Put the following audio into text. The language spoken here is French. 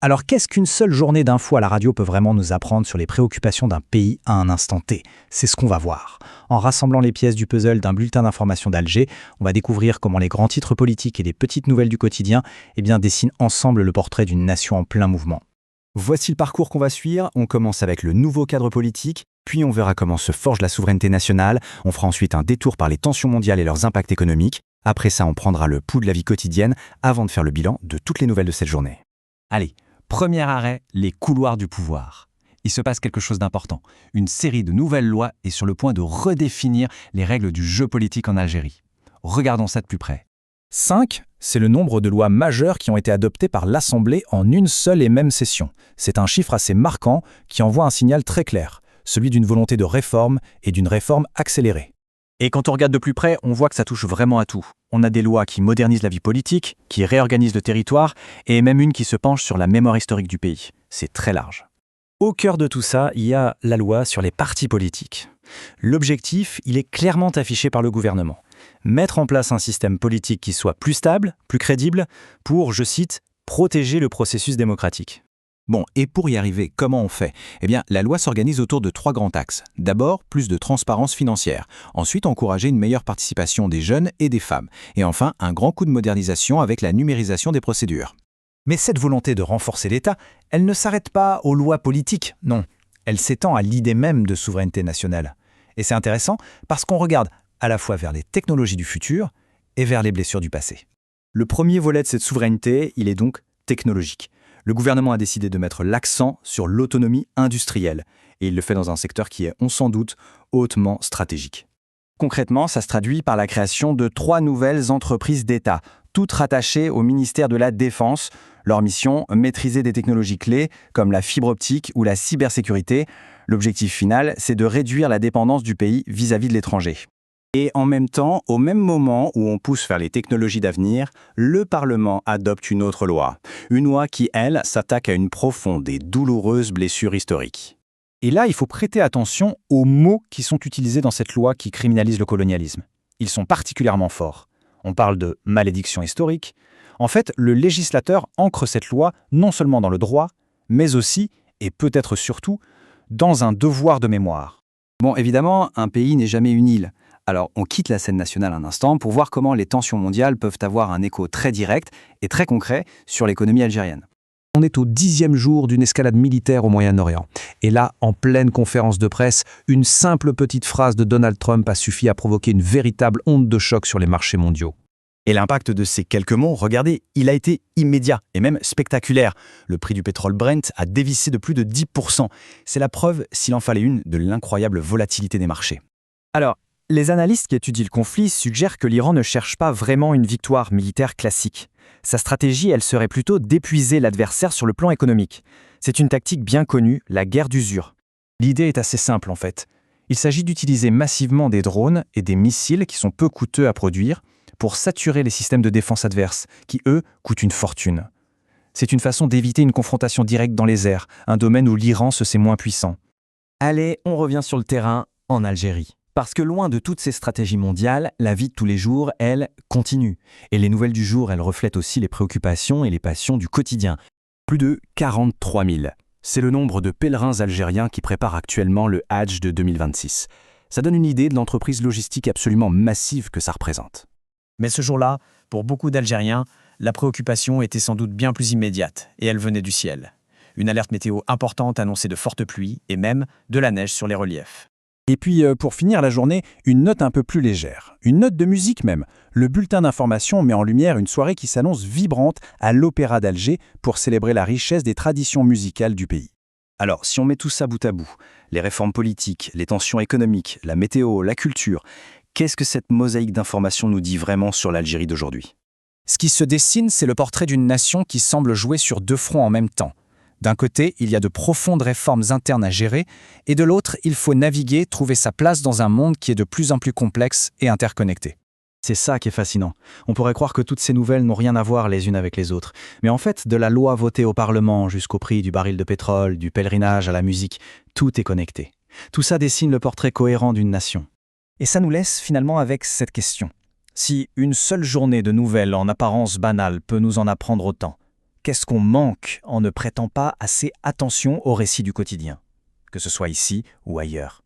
Alors qu'est-ce qu'une seule journée d'infos à la radio peut vraiment nous apprendre sur les préoccupations d'un pays à un instant T? C'est ce qu'on va voir. En rassemblant les pièces du puzzle d'un bulletin d'information d'Alger, on va découvrir comment les grands titres politiques et les petites nouvelles du quotidien dessinent ensemble le portrait d'une nation en plein mouvement. Voici le parcours qu'on va suivre. On commence avec le nouveau cadre politique, puis on verra comment se forge la souveraineté nationale. On fera ensuite un détour par les tensions mondiales et leurs impacts économiques. Après ça, on prendra le pouls de la vie quotidienne avant de faire le bilan de toutes les nouvelles de cette journée. Allez, premier arrêt, les couloirs du pouvoir. Il se passe quelque chose d'important. Une série de nouvelles lois est sur le point de redéfinir les règles du jeu politique en Algérie. Regardons ça de plus près. 5, c'est le nombre de lois majeures qui ont été adoptées par l'Assemblée en une seule et même session. C'est un chiffre assez marquant qui envoie un signal très clair, celui d'une volonté de réforme et d'une réforme accélérée. Et quand on regarde de plus près, on voit que ça touche vraiment à tout. On a des lois qui modernisent la vie politique, qui réorganisent le territoire, et même une qui se penche sur la mémoire historique du pays. C'est très large. Au cœur de tout ça, il y a la loi sur les partis politiques. L'objectif, il est clairement affiché par le gouvernement. Mettre en place un système politique qui soit plus stable, plus crédible, pour, je cite, « protéger le processus démocratique ». Bon, et pour y arriver, comment on fait? La loi s'organise autour de 3 grands axes. D'abord, plus de transparence financière. Ensuite, encourager une meilleure participation des jeunes et des femmes. Et enfin, un grand coup de modernisation avec la numérisation des procédures. Mais cette volonté de renforcer l'État, elle ne s'arrête pas aux lois politiques, non. Elle s'étend à l'idée même de souveraineté nationale. Et c'est intéressant parce qu'on regarde à la fois vers les technologies du futur et vers les blessures du passé. Le premier volet de cette souveraineté, il est donc technologique. Le gouvernement a décidé de mettre l'accent sur l'autonomie industrielle, et il le fait dans un secteur qui est, on s'en doute, hautement stratégique. Concrètement, ça se traduit par la création de 3 nouvelles entreprises d'État, toutes rattachées au ministère de la Défense. Leur mission, maîtriser des technologies clés comme la fibre optique ou la cybersécurité. L'objectif final, c'est de réduire la dépendance du pays vis-à-vis de l'étranger. Et en même temps, au même moment où on pousse vers les technologies d'avenir, le Parlement adopte une autre loi. Une loi qui, elle, s'attaque à une profonde et douloureuse blessure historique. Et là, il faut prêter attention aux mots qui sont utilisés dans cette loi qui criminalise le colonialisme. Ils sont particulièrement forts. On parle de malédiction historique. En fait, le législateur ancre cette loi non seulement dans le droit, mais aussi, et peut-être surtout, dans un devoir de mémoire. Bon, évidemment, un pays n'est jamais une île. Alors, on quitte la scène nationale un instant pour voir comment les tensions mondiales peuvent avoir un écho très direct et très concret sur l'économie algérienne. On est au 10e jour d'une escalade militaire au Moyen-Orient. Et là, en pleine conférence de presse, une simple petite phrase de Donald Trump a suffi à provoquer une véritable onde de choc sur les marchés mondiaux. Et l'impact de ces quelques mots, regardez, il a été immédiat et même spectaculaire. Le prix du pétrole Brent a dévissé de plus de 10%. C'est la preuve, s'il en fallait une, de l'incroyable volatilité des marchés. Alors, les analystes qui étudient le conflit suggèrent que l'Iran ne cherche pas vraiment une victoire militaire classique. Sa stratégie, elle serait plutôt d'épuiser l'adversaire sur le plan économique. C'est une tactique bien connue, la guerre d'usure. L'idée est assez simple en fait. Il s'agit d'utiliser massivement des drones et des missiles qui sont peu coûteux à produire pour saturer les systèmes de défense adverses, qui eux coûtent une fortune. C'est une façon d'éviter une confrontation directe dans les airs, un domaine où l'Iran se sait moins puissant. Allez, on revient sur le terrain, en Algérie. Parce que loin de toutes ces stratégies mondiales, la vie de tous les jours, elle, continue. Et les nouvelles du jour, elles reflètent aussi les préoccupations et les passions du quotidien. Plus de 43 000. C'est le nombre de pèlerins algériens qui préparent actuellement le Hadj de 2026. Ça donne une idée de l'entreprise logistique absolument massive que ça représente. Mais ce jour-là, pour beaucoup d'Algériens, la préoccupation était sans doute bien plus immédiate, et elle venait du ciel. Une alerte météo importante annonçait de fortes pluies et même de la neige sur les reliefs. Et puis, pour finir la journée, une note un peu plus légère. Une note de musique même. Le bulletin d'information met en lumière une soirée qui s'annonce vibrante à l'Opéra d'Alger pour célébrer la richesse des traditions musicales du pays. Alors, si on met tout ça bout à bout, les réformes politiques, les tensions économiques, la météo, la culture, qu'est-ce que cette mosaïque d'informations nous dit vraiment sur l'Algérie d'aujourd'hui? Ce qui se dessine, c'est le portrait d'une nation qui semble jouer sur 2 fronts en même temps. D'un côté, il y a de profondes réformes internes à gérer, et de l'autre, il faut naviguer, trouver sa place dans un monde qui est de plus en plus complexe et interconnecté. C'est ça qui est fascinant. On pourrait croire que toutes ces nouvelles n'ont rien à voir les unes avec les autres. Mais en fait, de la loi votée au Parlement jusqu'au prix du baril de pétrole, du pèlerinage à la musique, tout est connecté. Tout ça dessine le portrait cohérent d'une nation. Et ça nous laisse finalement avec cette question. Si une seule journée de nouvelles en apparence banales peut nous en apprendre autant, qu'est-ce qu'on manque en ne prêtant pas assez attention aux récits du quotidien, que ce soit ici ou ailleurs.